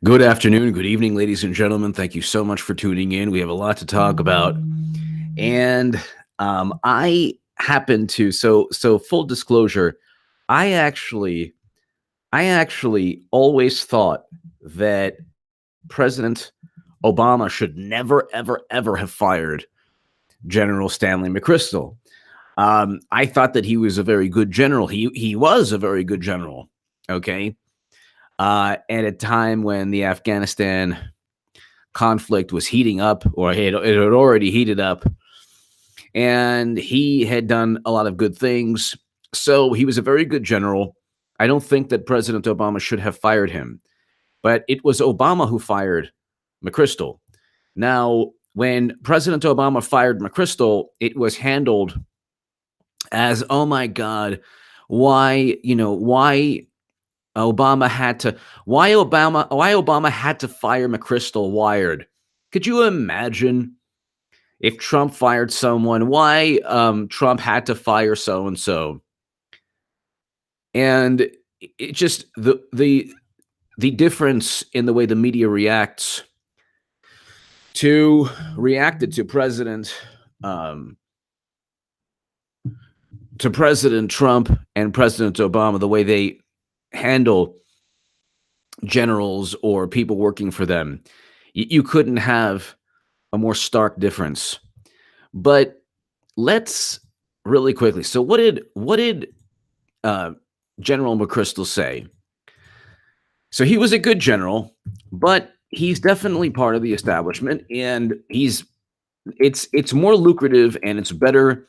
Good afternoon, good evening, ladies and gentlemen. Thank you so much for tuning in. We have a lot to talk about, and I happen to full disclosure. I actually I actually always thought that President Obama should never, ever, ever have fired General Stanley Mcchrystal. I thought that he was a very good general. He was a very good general. Okay, at a time when the Afghanistan conflict was heating up, or it had already heated up, and he had done a lot of good things. So he was a very good general. I don't think that President Obama should have fired him, but it was Obama who fired Mcchrystal. Now, when President Obama fired Mcchrystal, it was handled as, oh my God, why Obama had to fire Mcchrystal wired. Could you imagine if Trump fired someone, why Trump had to fire so and so? And it just the difference in the way the media reacted to um, President Trump and President Obama, the way they handle generals or people working for them. You couldn't have a more stark difference. But let's really quickly. So what did uh, General Mcchrystal say? So he was a good general, but he's definitely part of the establishment, and it's more lucrative and it's better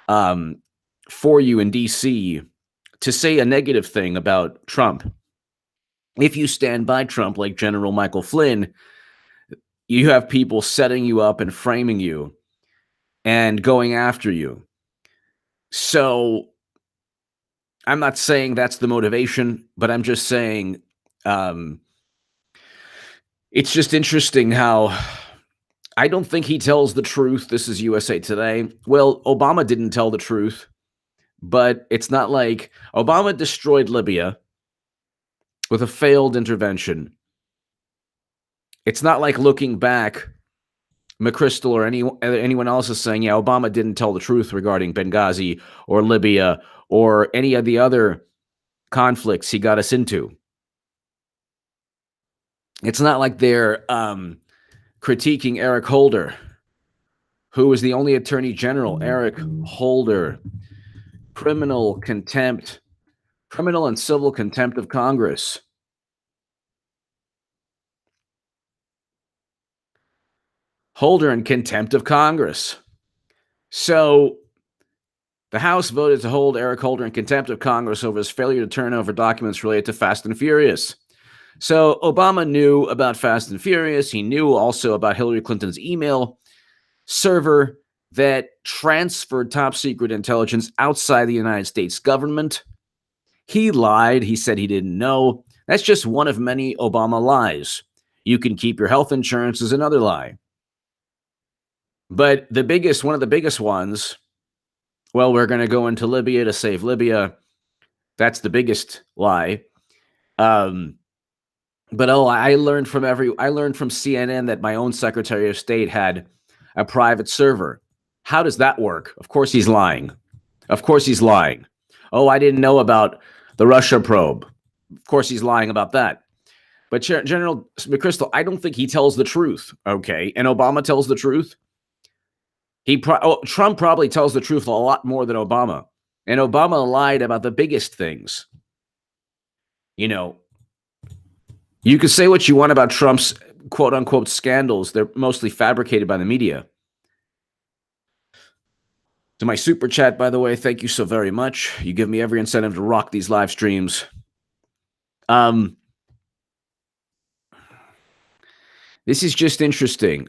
um, for you in D.C. to say a negative thing about Trump. If you stand by Trump, like General Michael Flynn, you have people setting you up and framing you and going after you. So I'm not saying that's the motivation, but I'm just saying um, it's just interesting how I don't think he tells the truth. This is USA Today. Well, Obama didn't tell the truth, but it's not like Obama destroyed Libya with a failed intervention. It's not like looking back, Mcchrystal or anyone else is saying, yeah, Obama didn't tell the truth regarding Benghazi or Libya or any of the other conflicts he got us into. It's not like they're critiquing Eric Holder, who was the only attorney general. Eric Holder, criminal and civil contempt of Congress. Holder in contempt of Congress. So the House voted to hold Eric Holder in contempt of Congress over his failure to turn over documents related to Fast and Furious. So Obama knew about Fast and Furious. He knew also about Hillary Clinton's email server that transferred top secret intelligence outside the United States government. He lied. He said he didn't know. That's just one of many Obama lies. You can keep your health insurance is another lie. But one of the biggest ones, well, we're going to go into Libya to save Libya. That's the biggest lie. But I learned from CNN that my own Secretary of State had a private server. How does that work? Of course he's lying. Of course he's lying. Oh, I didn't know about the Russia probe. Of course he's lying about that. But General Mcchrystal, I don't think he tells the truth. Okay, and Obama tells the truth. Trump probably tells the truth a lot more than Obama. And Obama lied about the biggest things. You can say what you want about Trump's quote unquote scandals. They're mostly fabricated by the media. To my super chat, by the way, thank you so very much. You give me every incentive to rock these live streams. This is just interesting.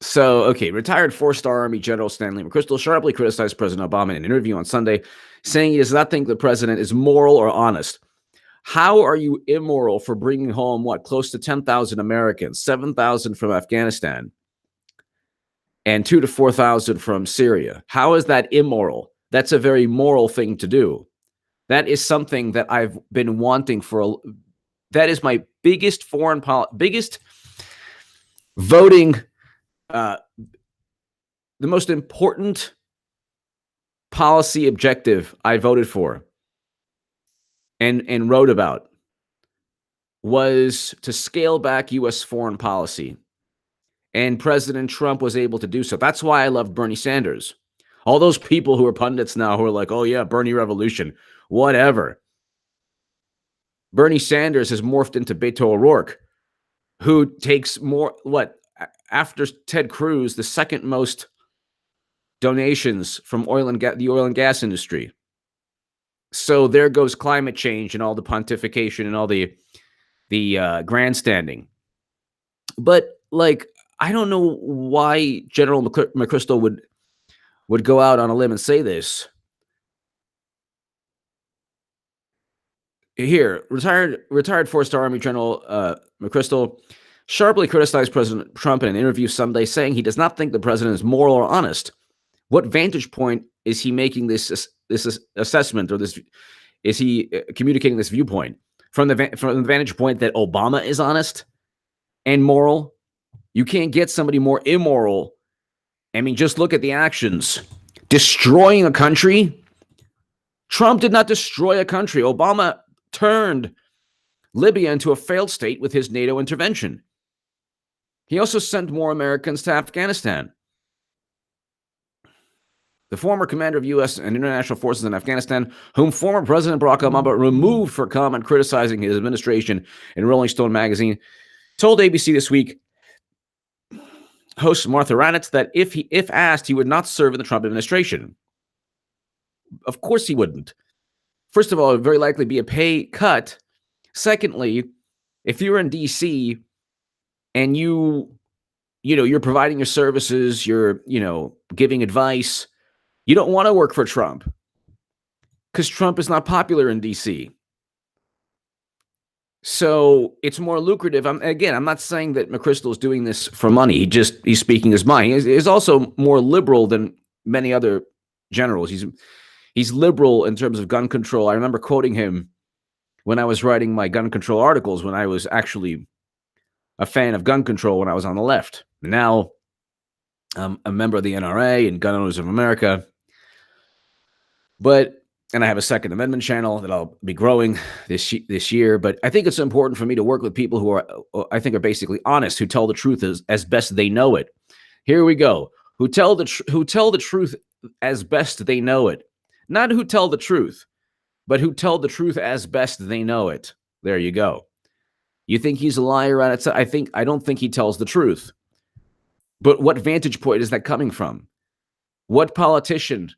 Retired 4-star Army General Stanley Mcchrystal sharply criticized President Obama in an interview on Sunday, saying he does not think the president is moral or honest. How are you immoral for bringing home, close to 10,000 Americans, 7,000 from Afghanistan, and 2,000 to 4,000 from Syria? How is that immoral? That's a very moral thing to do. That is something that I've been wanting That is my biggest biggest voting, uh, the most important policy objective I voted for and wrote about was to scale back U.S. foreign policy. And President Trump was able to do so. That's why I love Bernie Sanders. All those people who are pundits now who are like, oh, yeah, Bernie revolution, whatever. Bernie Sanders has morphed into Beto O'Rourke, who takes more, after Ted Cruz, the second most donations from the oil and gas industry. So there goes climate change and all the pontification and all the grandstanding. But I don't know why General Mcchrystal would go out on a limb and say this. Here, retired four-star Army General Mcchrystal sharply criticized President Trump in an interview Sunday, saying he does not think the president is moral or honest. What vantage point is he making this assessment, or is he communicating this viewpoint from the vantage point that Obama is honest and moral? You can't get somebody more immoral. I mean, just look at the actions. Destroying a country. Trump did not destroy a country. Obama turned Libya into a failed state with his NATO intervention. He also sent more Americans to Afghanistan. The former commander of U.S. and international forces in Afghanistan, whom former President Barack Obama removed for comment criticizing his administration in Rolling Stone magazine, told ABC This Week host Martha Raddatz that if asked, he would not serve in the Trump administration. Of course he wouldn't. First of all, it would very likely be a pay cut. Secondly, if you're in D.C. and you're providing your services, you're giving advice, you don't want to work for Trump because Trump is not popular in D.C. So it's more lucrative. I'm not saying that Mcchrystal is doing this for money. He's speaking his mind. He's also more liberal than many other generals. He's liberal in terms of gun control. I remember quoting him when I was writing my gun control articles, when I was actually a fan of gun control when I was on the left. Now I'm a member of the NRA and Gun Owners of America. And I have a Second Amendment channel that I'll be growing this year. But I think it's important for me to work with people who I think are basically honest, who tell the truth as best they know it. Here we go. Who tell the truth as best they know it. Not who tell the truth, but who tell the truth as best they know it. There you go. You think he's a liar? I don't think he tells the truth. But what vantage point is that coming from? What politician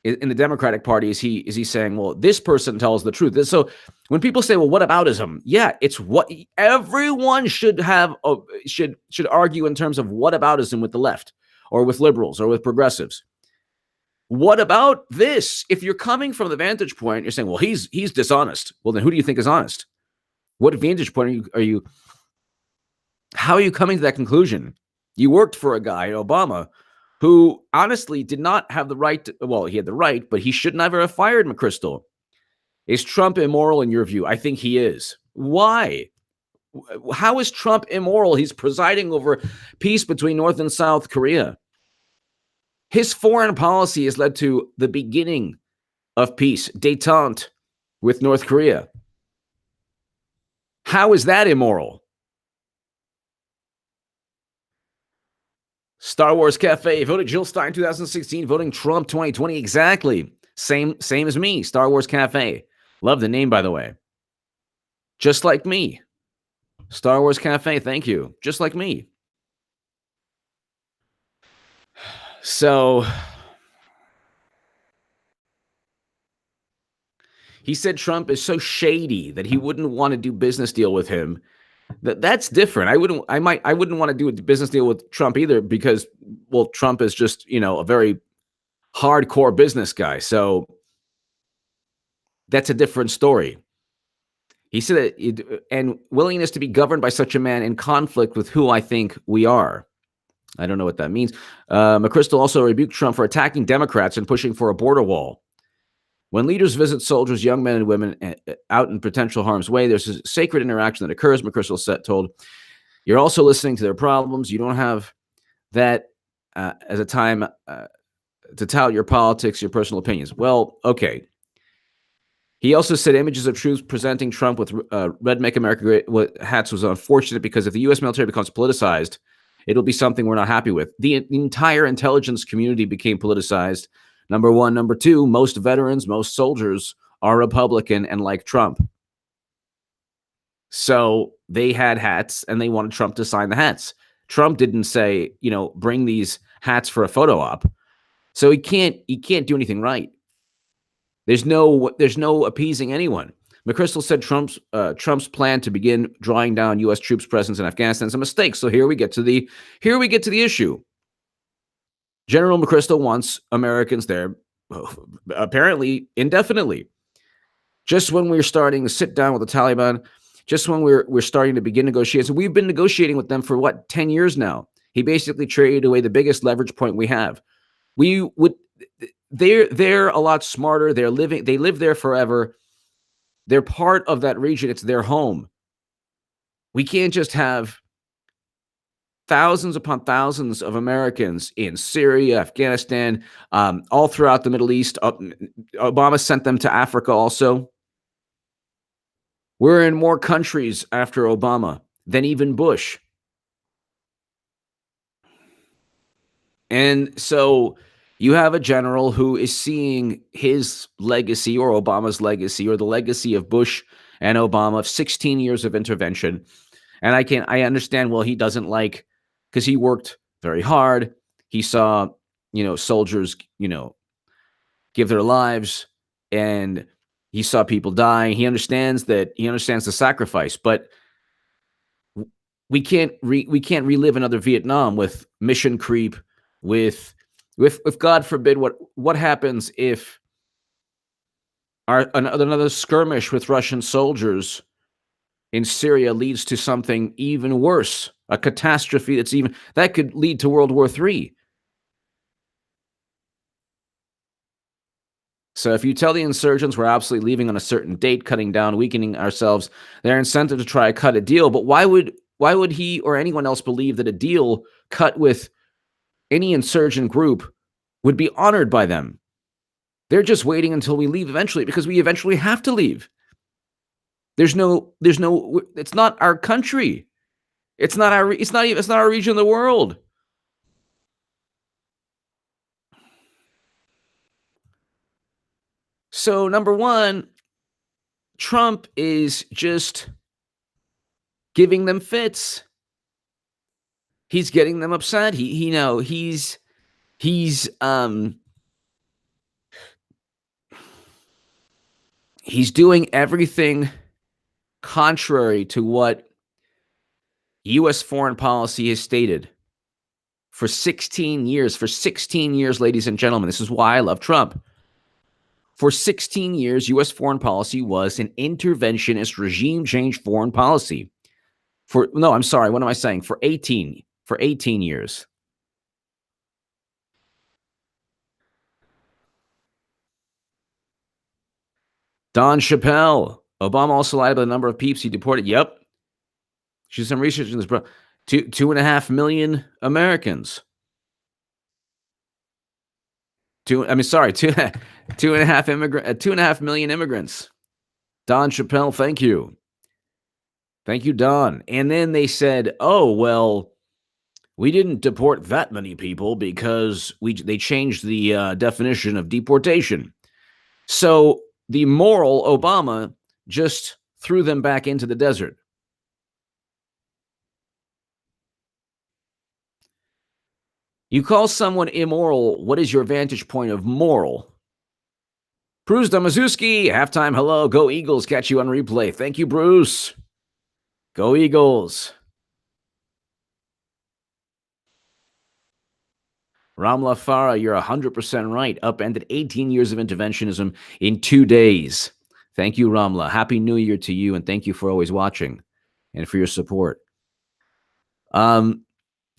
in the Democratic Party is he saying, well, this person tells the truth? So when people say, well, what aboutism? Yeah, it's what everyone should have, should argue in terms of what aboutism with the left or with liberals or with progressives. What about this? If you're coming from the vantage point, you're saying, well, he's dishonest. Well, then who do you think is honest? What vantage point are you? How are you coming to that conclusion? You worked for a guy, Obama, who honestly did not have the right. He had the right, but he should never have fired Mcchrystal. Is Trump immoral in your view? I think he is. Why? How is Trump immoral? He's presiding over peace between North and South Korea. His foreign policy has led to the beginning of peace, détente with North Korea. How is that immoral? Star Wars Cafe voted Jill Stein 2016, voting Trump 2020. Exactly. Same as me. Star Wars Cafe. Love the name, by the way. Just like me. Star Wars Cafe. Thank you. Just like me. So he said Trump is so shady that he wouldn't want to do business deal with him. That's different. I wouldn't want to do a business deal with Trump either because, well, Trump is just, a very hardcore business guy. So that's a different story. He said that, and willingness to be governed by such a man in conflict with who I think we are. I don't know what that means. Mcchrystal also rebuked Trump for attacking Democrats and pushing for a border wall. When leaders visit soldiers, young men and women out in potential harm's way, there's a sacred interaction that occurs, Mcchrystal told. You're also listening to their problems. You don't have that as a time to tout your politics, your personal opinions. Well, okay. He also said images of troops presenting Trump with Red Make America Great hats was unfortunate because if the U.S. military becomes politicized, it'll be something we're not happy with. The entire intelligence community became politicized. Number one. Number two, most veterans, most soldiers are Republican and like Trump. So they had hats and they wanted Trump to sign the hats. Trump didn't say, bring these hats for a photo op. So he can't do anything right. There's no appeasing anyone. Mcchrystal said Trump's plan to begin drawing down U.S. troops' presence in Afghanistan is a mistake. So here we get to the issue. General Mcchrystal wants Americans there, apparently indefinitely. Just when we're starting to sit down with the Taliban, just when we're starting to begin negotiations, we've been negotiating with them for 10 years now. He basically traded away the biggest leverage point we have. They're a lot smarter. They live there forever. They're part of that region. It's their home. We can't just have thousands upon thousands of Americans in Syria, Afghanistan, all throughout the Middle East. Obama sent them to Africa also. We're in more countries after Obama than even Bush. And so you have a general who is seeing his legacy or Obama's legacy or the legacy of Bush and Obama of 16 years of intervention. And I understand, well, he doesn't like, because he worked very hard. He saw, soldiers, give their lives, and he saw people die. He understands the sacrifice, but we can't relive another Vietnam with mission creep, with God forbid what happens if another skirmish with Russian soldiers in Syria leads to something even worse, a catastrophe that could lead to World War III. So if you tell the insurgents we're absolutely leaving on a certain date, cutting down, weakening ourselves, their incentive to try to cut a deal. But why would he or anyone else believe that a deal cut with any insurgent group would be honored by them? They're just waiting until we leave eventually, because we eventually have to leave. It's not our country. It's not our region of the world. So number one, Trump is just giving them fits. He's getting them upset. He's doing everything contrary to what U.S. foreign policy has stated for 16 years. For 16 years, ladies and gentlemen, this is why I love Trump. For 16 years, U.S. foreign policy was an interventionist, regime change foreign policy. For 18 years. Don Chappelle. Obama also lied about the number of peeps he deported. Yep. She's some research in this, bro. 2.5 million Americans. 2.5 million immigrants. Don Chappelle, thank you. Thank you, Don. And then they said, oh, well, we didn't deport that many people because they changed the definition of deportation. So the moral Obama just threw them back into the desert. You call someone immoral, what is your vantage point of moral? Bruce Domazewski, halftime, hello, go Eagles, catch you on replay. Thank you, Bruce. Go Eagles. Ramla Farah, you're 100% right. Upended 18 years of interventionism in 2 days. Thank you, Ramla. Happy New Year to you, and thank you for always watching and for your support.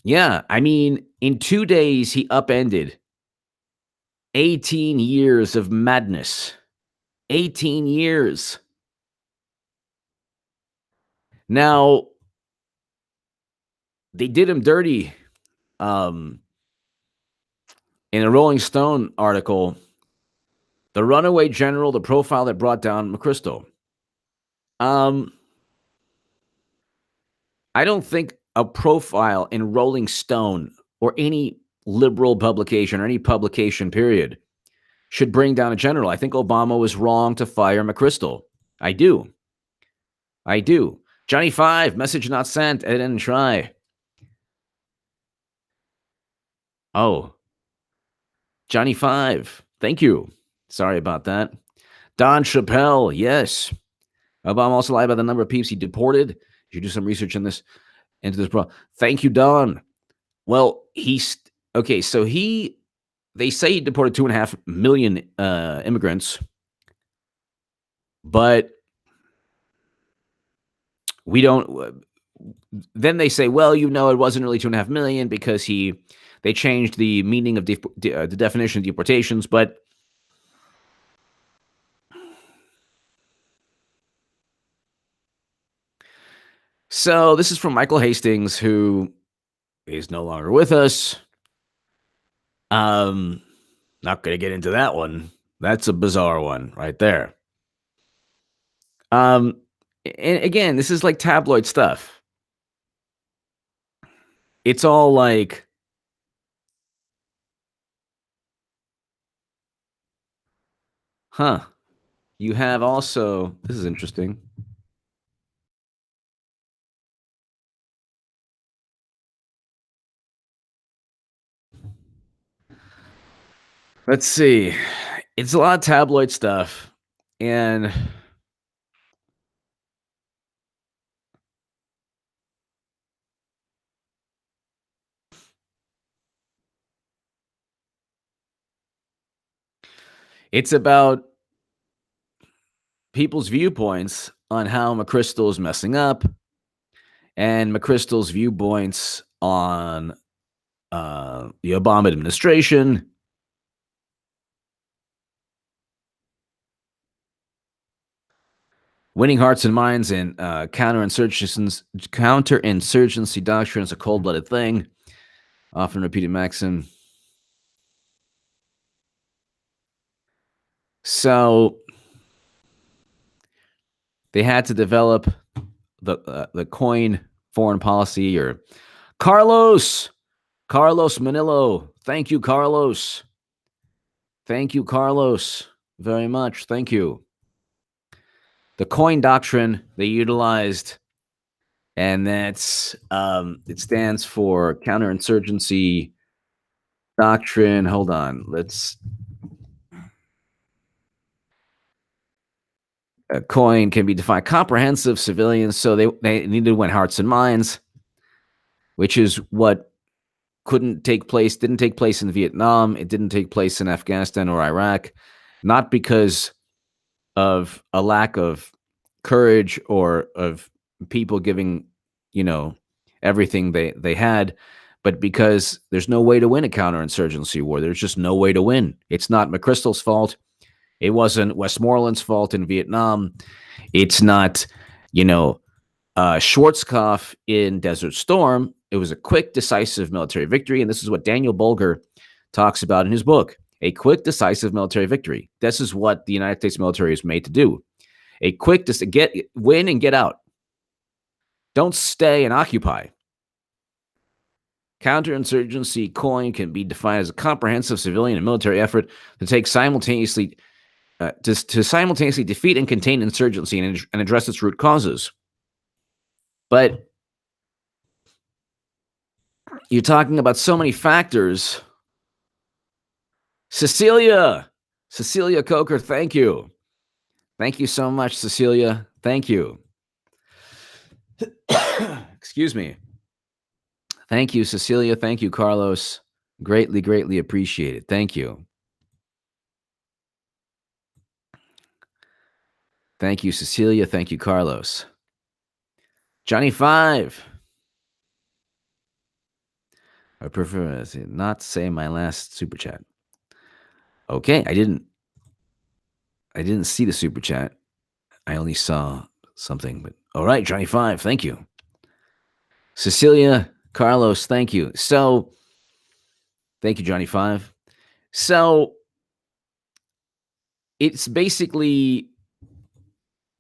Yeah, I mean, in 2 days, he upended 18 years of madness. 18 years. Now, they did him dirty. Um, in a Rolling Stone article, the runaway general, the profile that brought down Mcchrystal. Um, I don't think a profile in Rolling Stone or any liberal publication or any publication, period, should bring down a general. I think Obama was wrong to fire Mcchrystal. I do. I do. Johnny Five, message not sent. I didn't try. Oh, Johnny Five. Thank you. Sorry about that. Don Chappelle. Yes. Obama also lied about the number of peeps he deported. You should do some research on this into this problem. Thank you, Don. Well, he's okay. So they say he deported 2.5 million immigrants, but we don't. Then they say, well, it wasn't really 2.5 million because they changed the meaning of the definition of deportations. But so this is from Michael Hastings, who is no longer with us. Not going to get into that one. That's a bizarre one right there. And again, this is like tabloid stuff. It's all like, huh. You have also, this is interesting. Let's see. It's a lot of tabloid stuff. And it's about people's viewpoints on how Mcchrystal is messing up and Mcchrystal's viewpoints on the Obama administration. Winning hearts and minds and counterinsurgency doctrine is a cold-blooded thing. Often repeated maxim. So they had to develop the coin foreign policy, or Carlos Manillo. Thank you, Carlos. Thank you, Carlos, very much. Thank you. The coin doctrine they utilized, and that's it stands for counterinsurgency doctrine. Hold on, let's. A coin can be defined comprehensive civilians, so they needed to win hearts and minds, which is what didn't take place in Vietnam. It didn't take place in Afghanistan or Iraq, not because of a lack of courage or of people giving, everything they had, but because there's no way to win a counterinsurgency war. There's just no way to win. It's not Mcchrystal's fault. It wasn't Westmoreland's fault in Vietnam. It's not, Schwarzkopf in Desert Storm. It was a quick, decisive military victory, and this is what Daniel Bulger talks about in his book. A quick, decisive military victory. This is what the United States military is made to do. A quick, win and get out. Don't stay and occupy. Counterinsurgency coin can be defined as a comprehensive civilian and military effort to take simultaneously to simultaneously defeat and contain insurgency and address its root causes. But you're talking about so many factors. Cecilia Coker, thank you. Thank you so much, Cecilia. Thank you. Excuse me. Thank you, Cecilia. Thank you, Carlos. Greatly, greatly appreciated. Thank you. Thank you, Cecilia. Thank you, Carlos. Johnny Five. I prefer to not say my last super chat. Okay, I didn't. I didn't see the super chat. I only saw something, but all right, Johnny Five, thank you. Cecilia, Carlos, thank you. So, thank you, Johnny Five. So, it's basically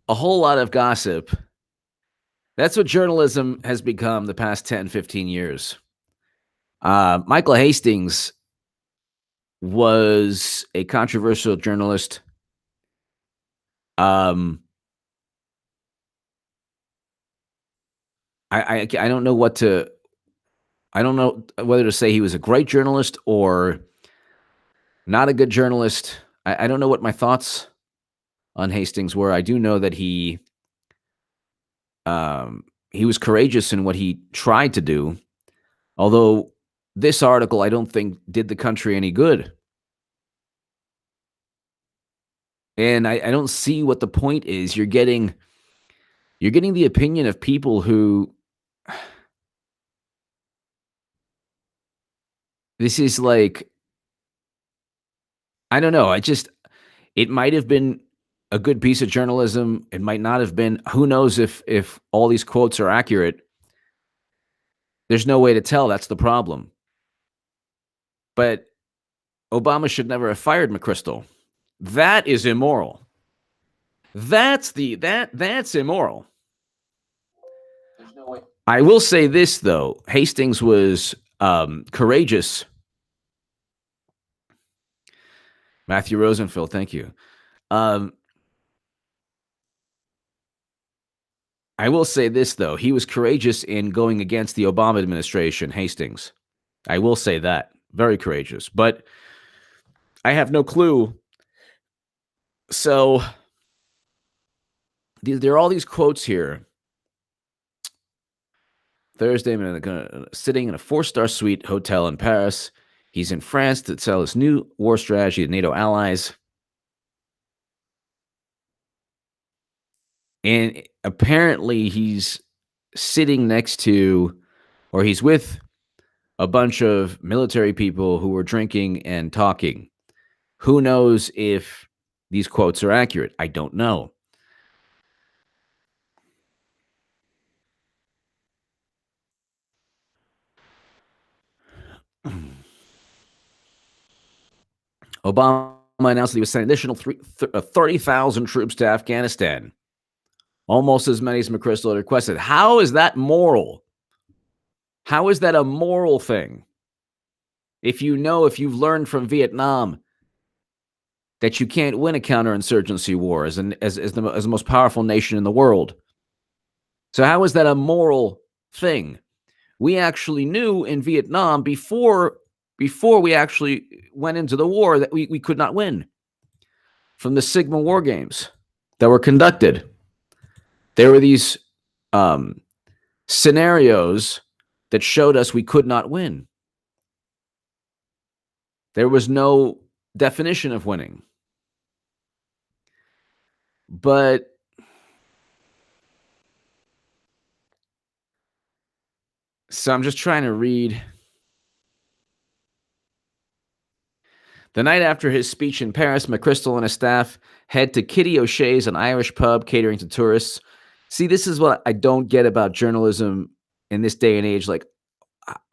a whole lot of gossip. That's what journalism has become the past 10, 15 years. Michael Hastings was a controversial journalist. Um, I don't know what to. I don't know whether to say he was a great journalist or not a good journalist. I don't know what my thoughts on Hastings were. I do know that he was courageous in what he tried to do. Although this article, I don't think did the country any good. And I don't see what the point is. You're getting the opinion of people who this is like I don't know. It might have been a good piece of journalism. It might not have been. Who knows if all these quotes are accurate? There's no way to tell. That's the problem. But Obama should never have fired Mcchrystal. That is immoral. That's immoral. There's no way. I will say this though. Hastings was courageous. Matthew Rosenfeld, thank you. I will say this though. He was courageous in going against the Obama administration, Hastings. I will say that. Very courageous. But I have no clue. So there are all these quotes here. Thursday, sitting in a 4-star suite hotel in Paris. He's in France to sell his new war strategy to NATO allies. And apparently he's sitting next to, or he's with a bunch of military people who were drinking and talking. Who knows if these quotes are accurate? I don't know. Obama announced that he was sending additional 30,000 troops to Afghanistan. Almost as many as Mcchrystal had requested. How is that moral? How is that a moral thing? If you've learned from Vietnam that you can't win a counterinsurgency war as the most powerful nation in the world. So how is that a moral thing? We actually knew in Vietnam before we actually went into the war that we could not win. From the Sigma war games that were conducted, there were these scenarios that showed us we could not win. There was no definition of winning. But so I'm just trying to read. The night after his speech in Paris, Mcchrystal and his staff head to Kitty O'Shea's, an Irish pub catering to tourists. See, this is what I don't get about journalism in this day and age. Like,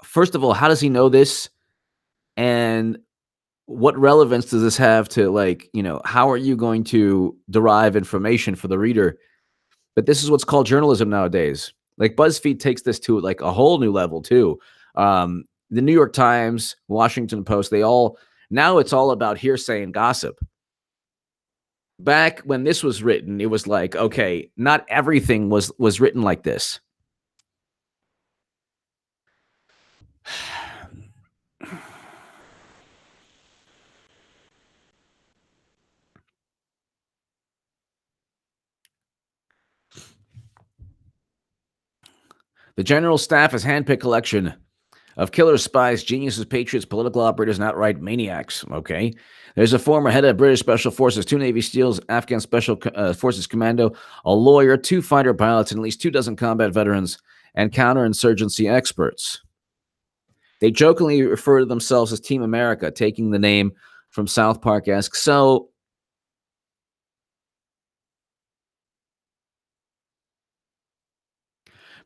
first of all, how does he know this? And what relevance does this have to, like, how are you going to derive information for the reader? But this is what's called journalism nowadays. Like, BuzzFeed takes this to like a whole new level too. The New York Times, Washington Post, now it's all about hearsay and gossip. Back when this was written, it was like, okay, not everything was written like this. The general staff has handpicked collection of killers, spies, geniuses, patriots, political operators, and outright maniacs. Okay. There's a former head of British Special Forces, 2 Navy SEALs, Afghan Special Forces Commando, a lawyer, 2 fighter pilots, and at least 24 combat veterans and counterinsurgency experts. They jokingly refer to themselves as Team America, taking the name from South Park-esque. So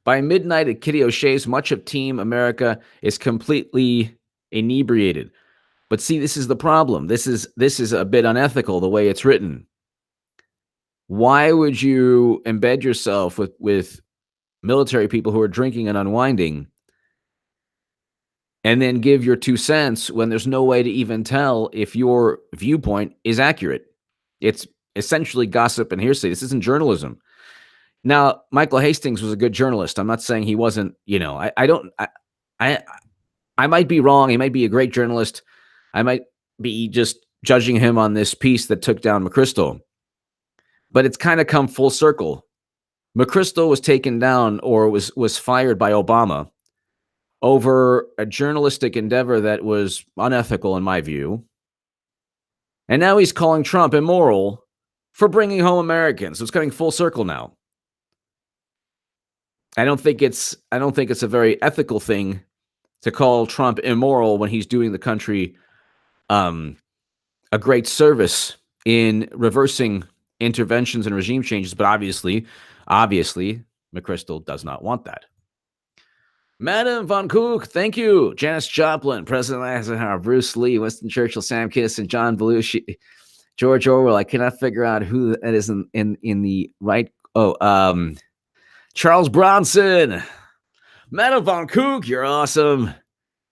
By midnight at Kitty O'Shea's, much of Team America is completely inebriated. But see, this is the problem. This is a bit unethical the way it's written. Why would you embed yourself with military people who are drinking and unwinding and then give your 2 cents when there's no way to even tell if your viewpoint is accurate? It's essentially gossip and hearsay. This isn't journalism. Now, Michael Hastings was a good journalist. I'm not saying he wasn't, I don't I I might be wrong. He might be a great journalist. I might be just judging him on this piece that took down Mcchrystal. But it's kind of come full circle. Mcchrystal was taken down or was fired by Obama over a journalistic endeavor that was unethical in my view. And now he's calling Trump immoral for bringing home Americans. So it's coming full circle now. I don't think it's a very ethical thing to call Trump immoral when he's doing the country a great service in reversing interventions and regime changes. But obviously, Mcchrystal does not want that. Madam Von Kook, thank you. Janis Joplin, President Eisenhower, Bruce Lee, Winston Churchill, Sam Kinison, John Belushi, George Orwell. I cannot figure out who that is in the right. Oh, Charles Bronson. Madam Von Kook, you're awesome.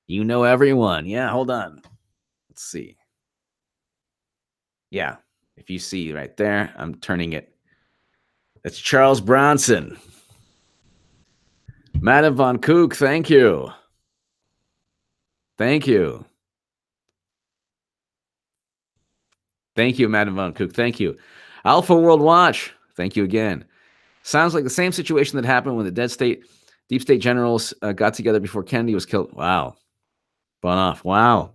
You know everyone. Yeah, hold on. Let's see. Yeah, if you see right there, I'm turning it. It's Charles Bronson. Madam Von Kook, thank you. Thank you. Thank you, Madam Von Kook. Thank you. Alpha World Watch, thank you again. Sounds like the same situation that happened when the deep state generals got together before Kennedy was killed. Wow. Fun off. Wow.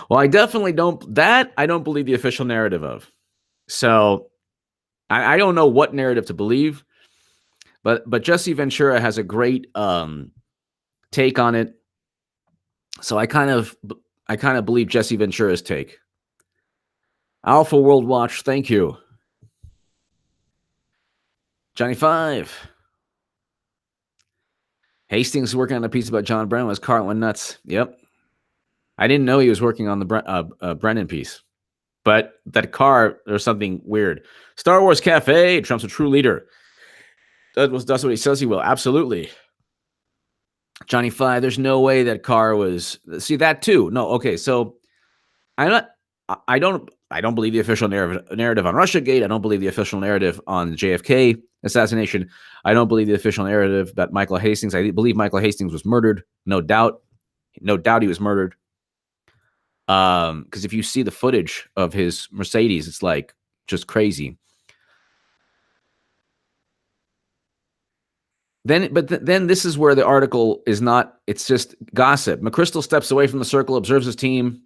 Well, I definitely don't believe the official narrative of. So I don't know what narrative to believe, but Jesse Ventura has a great take on it. So I kind of believe Jesse Ventura's take. Alpha World Watch, thank you. Johnny 5. Hastings is working on a piece about John Brennan. His car went nuts. Yep. I didn't know he was working on the Brennan piece. But that car, there's something weird. Star Wars Cafe, Trump's a true leader. That's what he says he will. Absolutely. Johnny 5, there's no way that car was. See, that too. No, okay. So I don't believe the official narrative on Russiagate. I don't believe the official narrative on the JFK assassination. I don't believe the official narrative that Michael Hastings. I believe Michael Hastings was murdered. No doubt he was murdered. Because if you see the footage of his Mercedes, it's like just crazy. Then this is where the article is not. It's just gossip. Mcchrystal steps away from the circle, observes his team,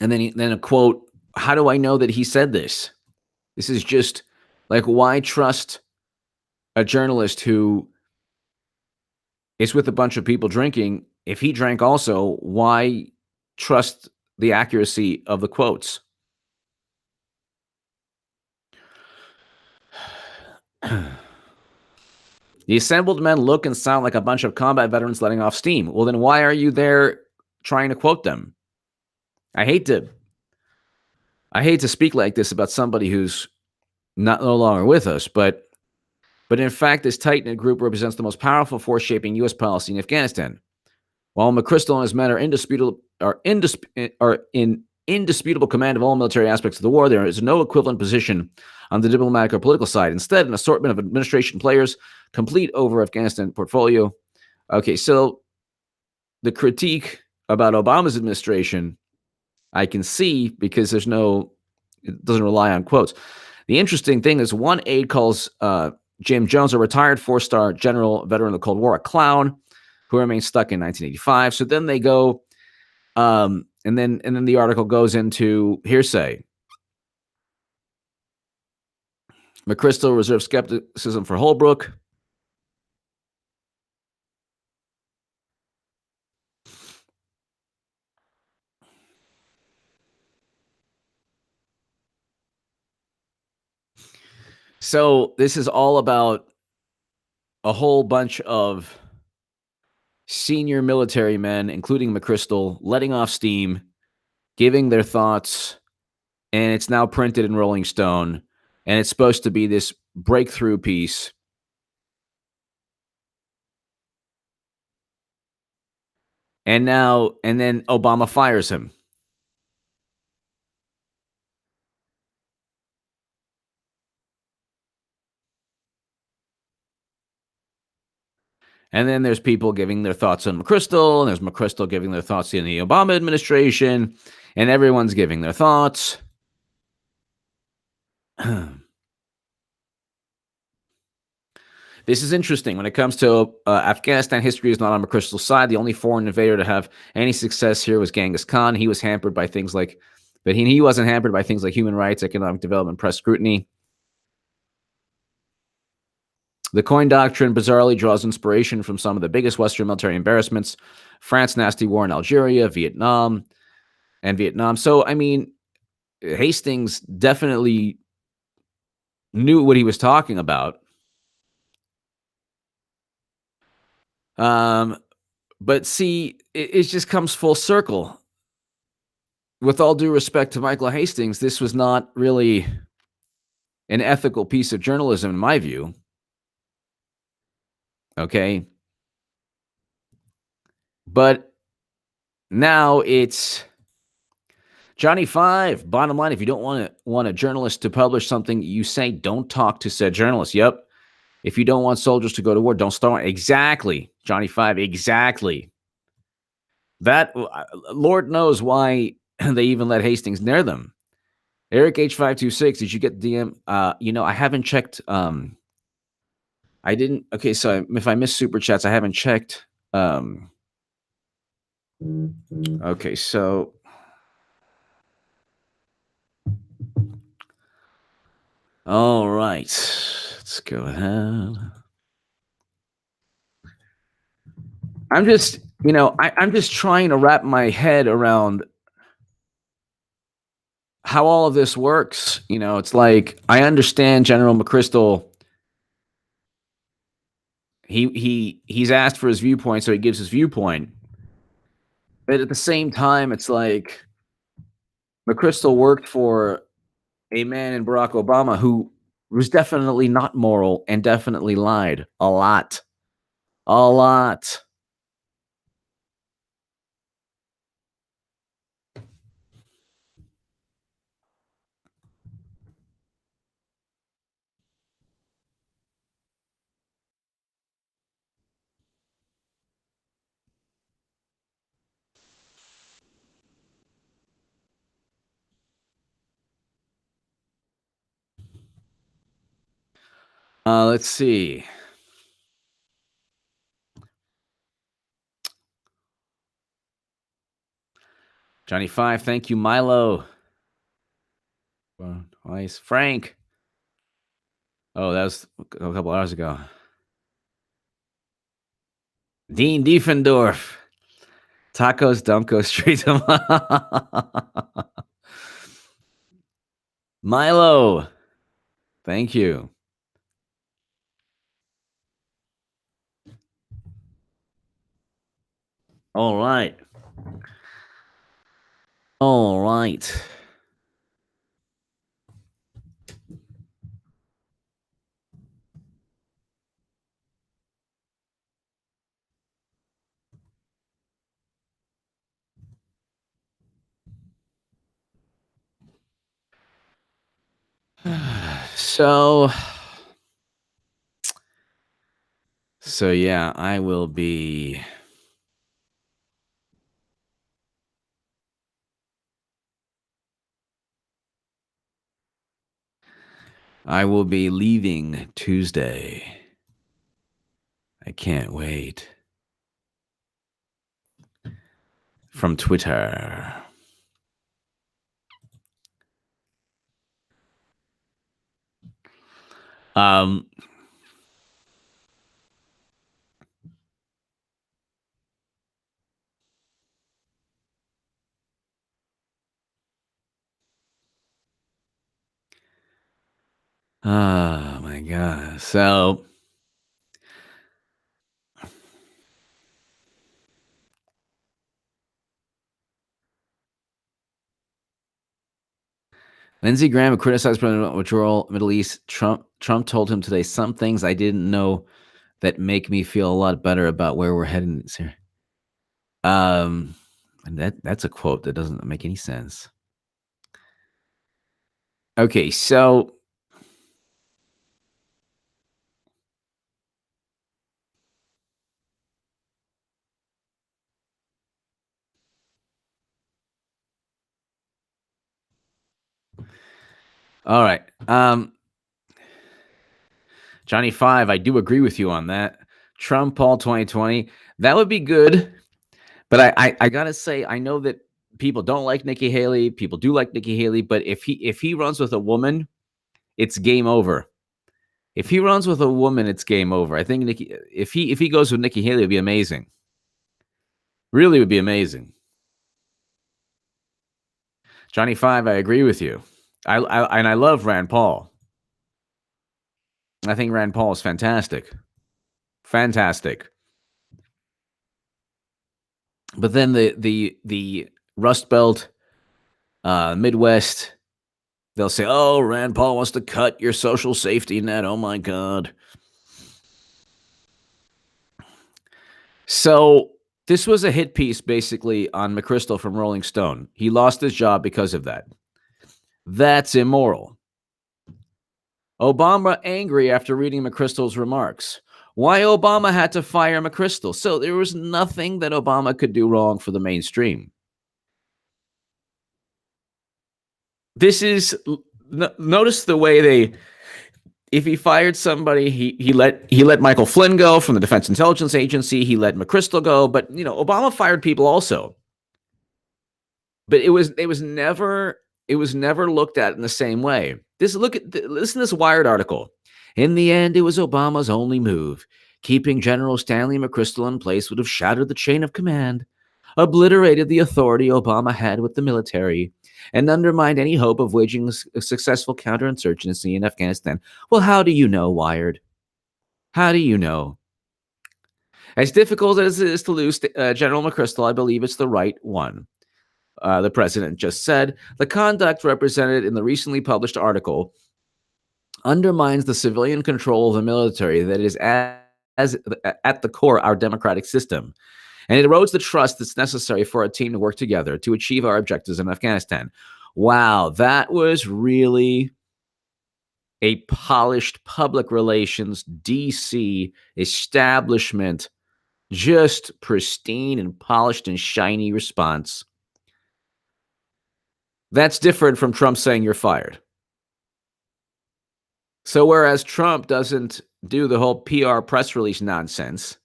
and then a quote. How do I know that he said this? This is just like, why trust a journalist who is with a bunch of people drinking? If he drank also, why trust the accuracy of the quotes? The assembled men look and sound like a bunch of combat veterans letting off steam. Well, then why are you there trying to quote them? I hate to speak like this about somebody who's no longer with us, but in fact, this tight-knit group represents the most powerful force shaping U.S. policy in Afghanistan. While Mcchrystal and his men are in indisputable command of all military aspects of the war, there is no equivalent position on the diplomatic or political side. Instead, an assortment of administration players complete over Afghanistan portfolio. Okay, so the critique about Obama's administration, I can see because it doesn't rely on quotes. The interesting thing is one aide calls Jim Jones, a retired 4-star general veteran of the Cold War, a clown who remains stuck in 1985. So then they go, and then the article goes into hearsay. Mcchrystal reserves skepticism for Holbrooke. So this is all about a whole bunch of senior military men, including Mcchrystal, letting off steam, giving their thoughts, and it's now printed in Rolling Stone, and it's supposed to be this breakthrough piece. And then Obama fires him. And then there's people giving their thoughts on Mcchrystal, and there's Mcchrystal giving their thoughts in the Obama administration, and everyone's giving their thoughts. This is interesting. When it comes to Afghanistan, history is not on Mcchrystal's side. The only foreign invader to have any success here was Genghis Khan. He was hampered by things like, but he wasn't hampered by things like human rights, economic development, press scrutiny. The coin doctrine bizarrely draws inspiration from some of the biggest Western military embarrassments: France's nasty war in Algeria, Vietnam. So, I mean, Hastings definitely knew what he was talking about. Um, but see, it just comes full circle. With all due respect to Michael Hastings, this was not really an ethical piece of journalism, in my view. Okay. But now it's Johnny Five. Bottom line, if you don't want a journalist to publish something, you say don't talk to said journalist. Yep. If you don't want soldiers to go to war, don't start. Exactly. Johnny Five. Exactly. That Lord knows why they even let Hastings near them. Eric H526, did you get the DM? I haven't checked. I didn't. Okay, so if I missed super chats, I haven't checked. Okay, so all right, let's go ahead. I'm just, I'm just trying to wrap my head around how all of this works. It's like I understand General Mcchrystal. He's asked for his viewpoint, so he gives his viewpoint. But at the same time, it's like Mcchrystal worked for a man in Barack Obama who was definitely not moral and definitely lied a lot. A lot. Let's see. Johnny Five, thank you. Milo. Nice. Frank. Oh, that was a couple hours ago. Dean Diefendorf. Tacos don't go straight to Milo. Thank you. All right. All right. So, yeah, I will be leaving Tuesday. I can't wait. From Twitter. Um, Oh my god. So Lindsey Graham criticized President Withdrawal Middle East. Trump told him today some things I didn't know that make me feel a lot better about where we're heading. Um, and that's a quote that doesn't make any sense. Okay, so all right, Johnny Five, I do agree with you on that. Trump Paul 2020, that would be good. But I gotta say, I know that people don't like Nikki Haley. People do like Nikki Haley, but if he runs with a woman, it's game over. If he runs with a woman, it's game over. I think Nikki, if he goes with Nikki Haley, it'd be amazing. Really, would be amazing. Johnny Five, I agree with you. I love Rand Paul. I think Rand Paul is fantastic, fantastic. But then the Rust Belt, Midwest, they'll say, "Oh, Rand Paul wants to cut your social safety net." Oh my God. So this was a hit piece basically on Mcchrystal from Rolling Stone. He lost his job because of that. That's immoral. Obama angry after reading Mcchrystal's remarks. Why Obama had to fire Mcchrystal? So there was nothing that Obama could do wrong for the mainstream. This is notice the way they if he fired somebody, he let Michael Flynn go from the Defense Intelligence Agency. He let Mcchrystal go, but Obama fired people also. But it was never looked at in the same way. Listen to this Wired article. In the end, it was Obama's only move. Keeping General Stanley Mcchrystal in place would have shattered the chain of command, obliterated the authority Obama had with the military, and undermined any hope of waging a successful counterinsurgency in Afghanistan. Well, how do you know, Wired? How do you know? As difficult as it is to lose General Mcchrystal, I believe it's the right one. The president just said the conduct represented in the recently published article undermines the civilian control of the military that is as at the core our democratic system, and it erodes the trust that's necessary for our team to work together to achieve our objectives in Afghanistan. Wow, that was really a polished public relations DC establishment, just pristine and polished and shiny response. That's different from Trump saying you're fired. So whereas Trump doesn't do the whole PR press release nonsense,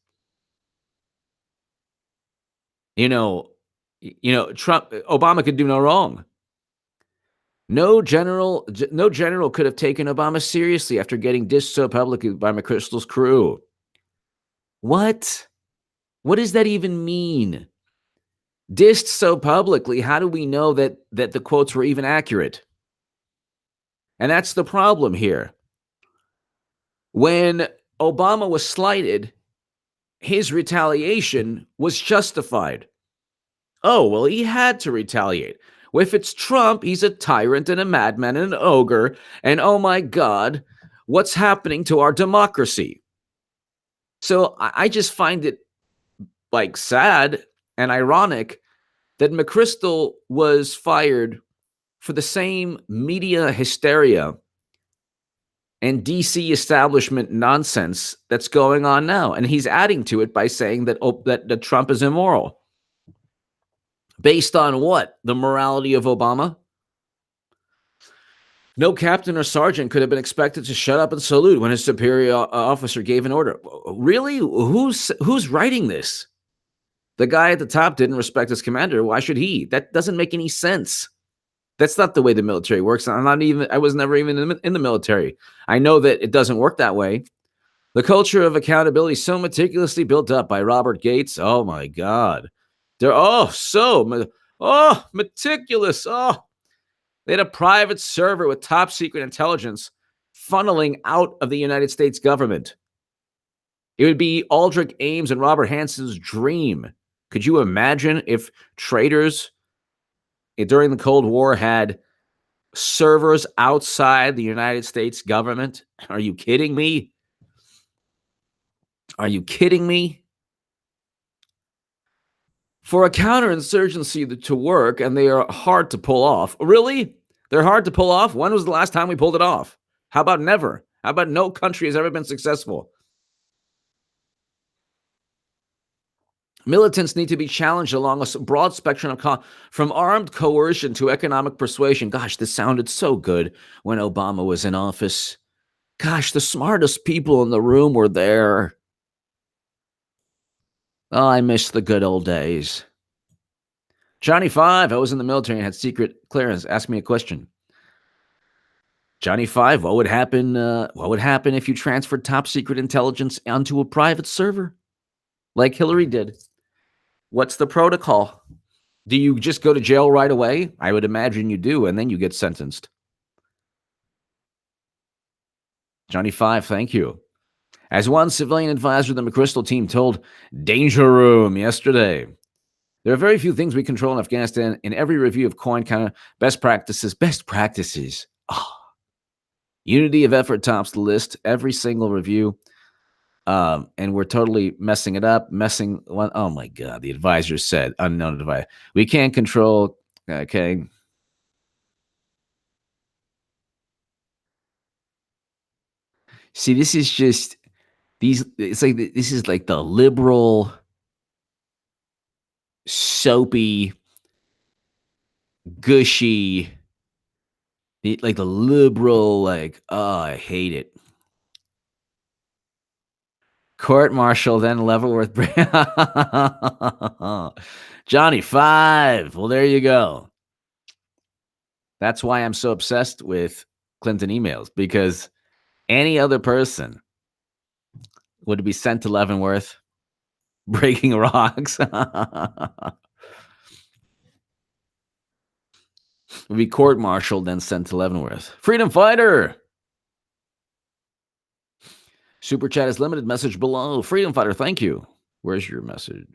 you know, Obama could do no wrong. No general could have taken Obama seriously after getting dissed so publicly by Mcchrystal's crew. What? What does that even mean? Dissed so publicly, how do we know that the quotes were even accurate? And that's the problem here. When Obama was slighted, his retaliation was justified. Oh, well, he had to retaliate. Well, if it's Trump, he's a tyrant and a madman and an ogre. And oh my God, what's happening to our democracy? So I just find it like sad and ironic that Mcchrystal was fired for the same media hysteria and DC establishment nonsense that's going on now. And he's adding to it by saying that Trump is immoral. Based on what? The morality of Obama? No captain or sergeant could have been expected to shut up and salute when his superior officer gave an order. Really? Who's writing this? The guy at the top didn't respect his commander. Why should he? That doesn't make any sense. That's not the way the military works. I was never even in the military. I know that it doesn't work that way. The culture of accountability so meticulously built up by Robert Gates. Oh my God. They're meticulous. Oh, they had a private server with top secret intelligence funneling out of the United States government. It would be Aldrich Ames and Robert Hanson's dream. Could you imagine if traders during the Cold War had servers outside the United States government? Are you kidding me? Are you kidding me? For a counterinsurgency to work, and they are hard to pull off. Really? They're hard to pull off? When was the last time we pulled it off? How about never? How about no country has ever been successful? Militants need to be challenged along a broad spectrum of from armed coercion to economic persuasion. Gosh, this sounded so good when Obama was in office. Gosh, the smartest people in the room were there. Oh, I miss the good old days. Johnny Five, I was in the military and had secret clearance. Ask me a question. Johnny Five, what would happen? What would happen if you transferred top secret intelligence onto a private server, like Hillary did? What's the protocol? Do you just go to jail right away? I would imagine you do, and then you get sentenced. Johnny Five, thank you. As one civilian advisor of the Mcchrystal team told Danger Room yesterday, there are very few things we control in Afghanistan. In every review of coin counter best practices. Oh, unity of effort tops the list. Every single review. And we're totally messing it up. Oh my God. The advisor said, unknown advisor. We can't control. Okay. See, this is just it's like, this is like the liberal, soapy, gushy, like the liberal, like, oh, I hate it. Court martial, then Leavenworth. Johnny Five. Well, there you go. That's why I'm so obsessed with Clinton emails, because any other person would be sent to Leavenworth, breaking rocks. Would be court-martialed, then sent to Leavenworth. Freedom Fighter. Super chat is limited. Message below. Freedom Fighter, thank you. Where's your message?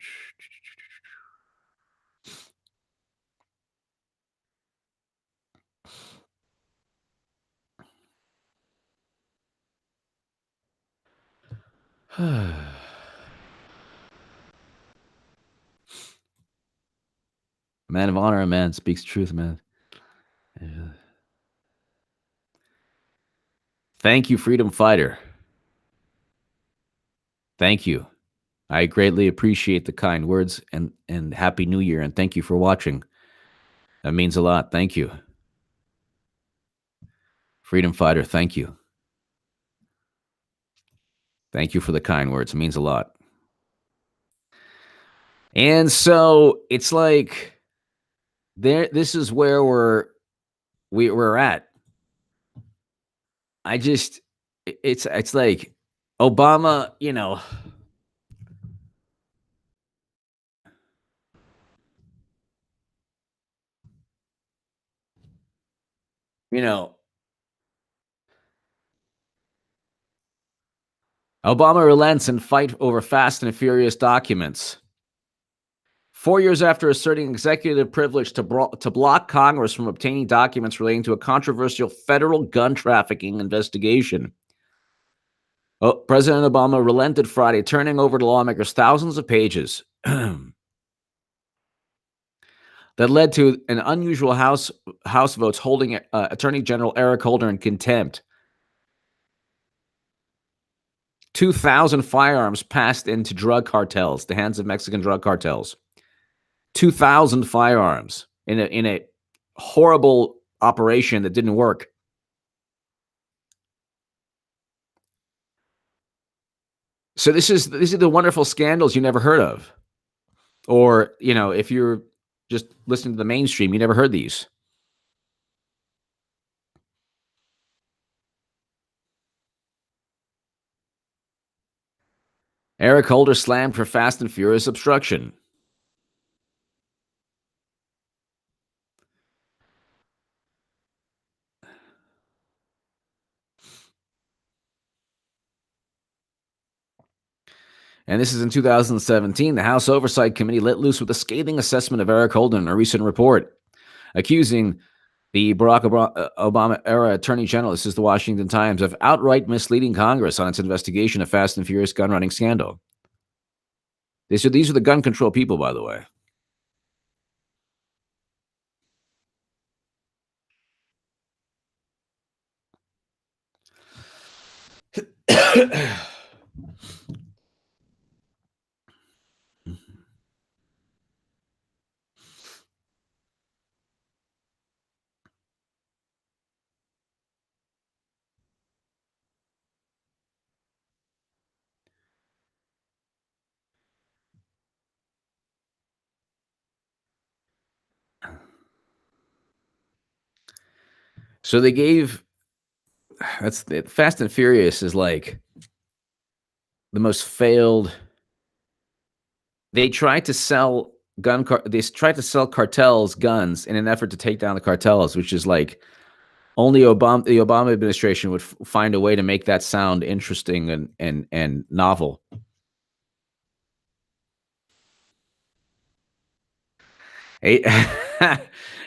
Man of honor, a man speaks truth, man. Thank you, Freedom Fighter. Thank you. I greatly appreciate the kind words, and Happy New Year, and thank you for watching. That means a lot. Thank you. Freedom Fighter, thank you. Thank you for the kind words. It means a lot. And so it's like this is where we're at. It's like Obama, Obama relents and fight over Fast and Furious documents. 4 years after asserting executive privilege to block Congress from obtaining documents relating to a controversial federal gun trafficking investigation, President Obama relented Friday, turning over to lawmakers thousands of pages that led to an unusual House votes holding Attorney General Eric Holder in contempt. 2,000 firearms passed into the hands of Mexican drug cartels. 2,000 firearms in a horrible operation that didn't work. So these are the wonderful scandals you never heard of. Or, if you're just listening to the mainstream, you never heard these. Eric Holder slammed for Fast and Furious obstruction. And this is in 2017. The House Oversight Committee let loose with a scathing assessment of Eric Holden in a recent report, accusing the Barack Obama era Attorney General, this is the Washington Times, of outright misleading Congress on its investigation of Fast and Furious gun running scandal. These are the gun control people, by the way. So they gave that's Fast and Furious is like the most failed. They tried to sell they tried to sell cartels guns in an effort to take down the cartels, which is like only the Obama administration would find a way to make that sound interesting and novel. Hey,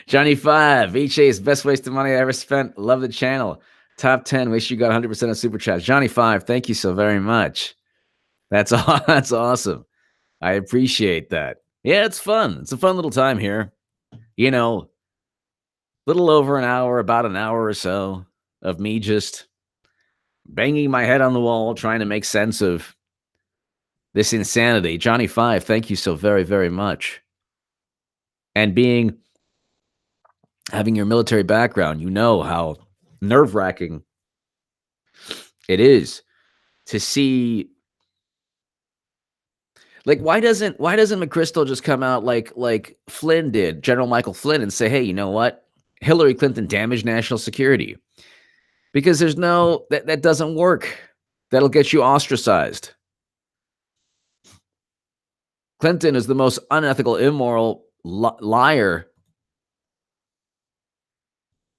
Johnny 5, HA's best waste of money I ever spent. Love the channel. Top 10. Wish you got 100% of super chats. Johnny 5, thank you so very much. That's awesome. I appreciate that. Yeah, it's fun. It's a fun little time here. You know, little over an hour, about an hour or so of me just banging my head on the wall, trying to make sense of this insanity. Johnny 5, thank you so very, very much. And having your military background, you know how nerve-wracking it is to see. Like, why doesn't Mcchrystal just come out like Flynn did, General Michael Flynn, and say, hey, you know what? Hillary Clinton damaged national security. Because there's that doesn't work. That'll get you ostracized. Clinton is the most unethical, immoral liar.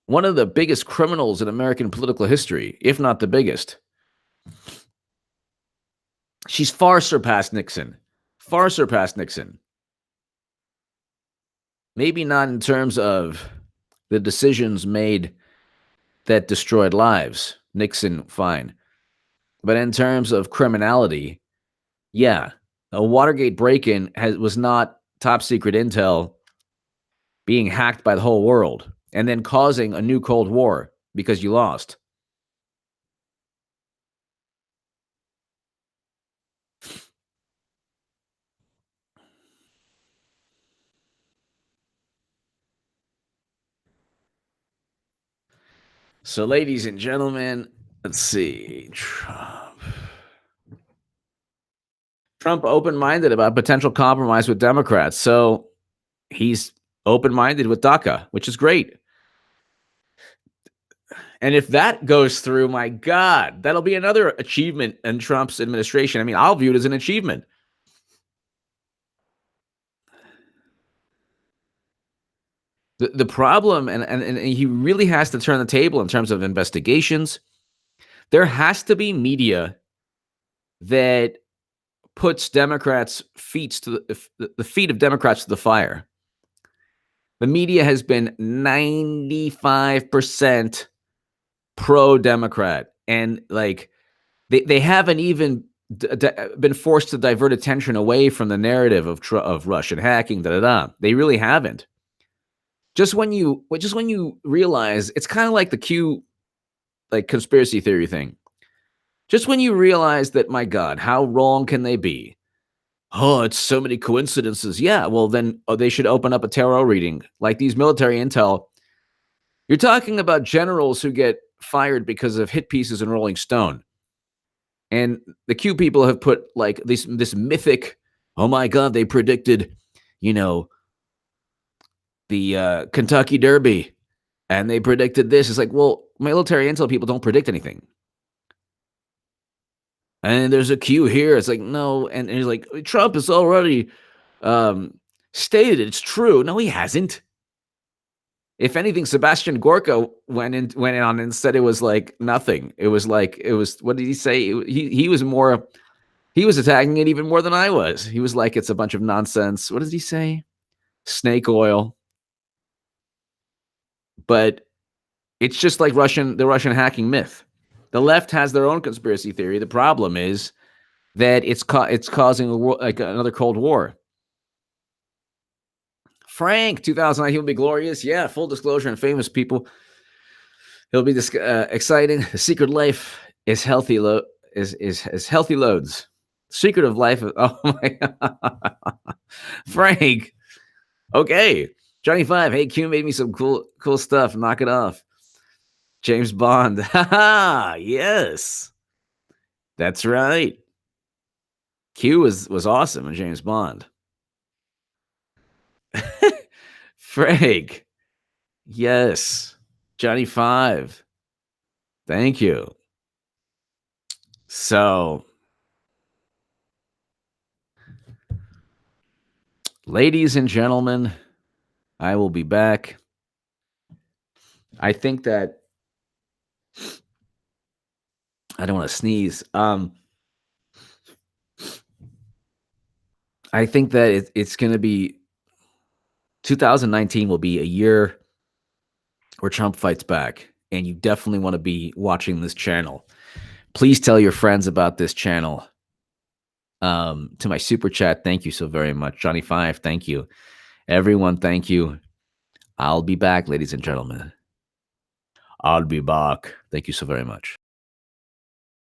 One of the biggest criminals in American political history, if not the biggest. She's far surpassed Nixon. Far surpassed Nixon. Maybe not in terms of the decisions made that destroyed lives. Nixon, fine. But in terms of criminality, yeah. A Watergate break-in was not top secret intel being hacked by the whole world and then causing a new Cold War because you lost. So, ladies and gentlemen, let's see. Trump open-minded about potential compromise with Democrats. So he's open-minded with DACA, which is great. And if that goes through, my God, that'll be another achievement in Trump's administration. I mean, I'll view it as an achievement. The problem, and he really has to turn the table in terms of investigations. There has to be media that puts Democrats' feet to the feet of Democrats to the fire. The media has been 95% pro-Democrat, and like they haven't even been forced to divert attention away from the narrative of Russian hacking. They really haven't. Just when you realize, it's kind of like the Q, like conspiracy theory thing. Just when you realize that, my God, how wrong can they be? Oh, it's so many coincidences. Yeah, well, then they should open up a tarot reading. Like these military intel, you're talking about generals who get fired because of hit pieces in Rolling Stone. And the Q people have put like this mythic, oh my God, they predicted, the Kentucky Derby. And they predicted this. It's like, well, military intel people don't predict anything. And there's a Q here. It's like, no. And he's like, Trump has already stated it's true. No, he hasn't. If anything, Sebastian Gorka went in on and said it was like nothing. It was what did he say? He was more He was attacking it even more than I was. He was like, "It's a bunch of nonsense." What does he say? Snake oil. But it's just like the Russian hacking myth. The left has their own conspiracy theory. The problem is that it's causing like another Cold War. Frank, 2009, he'll be glorious. Yeah, full disclosure and famous people. He'll be exciting. The secret life is healthy. Is healthy loads. Secret of life. Oh my God. Frank. Okay. Johnny Five. Hey, Q made me some cool stuff. Knock it off. James Bond. Haha. Yes. That's right. Q was awesome in James Bond. Frank. Yes. Johnny Five. Thank you. So, ladies and gentlemen, I will be back. I think that I don't want to sneeze. I think that it's going to be 2019 will be a year where Trump fights back, and you definitely want to be watching this channel. Please tell your friends about this channel. To my super chat, thank you so very much. Johnny Five, thank you. Everyone, thank you. I'll be back, ladies and gentlemen. I'll be back. Thank you so very much.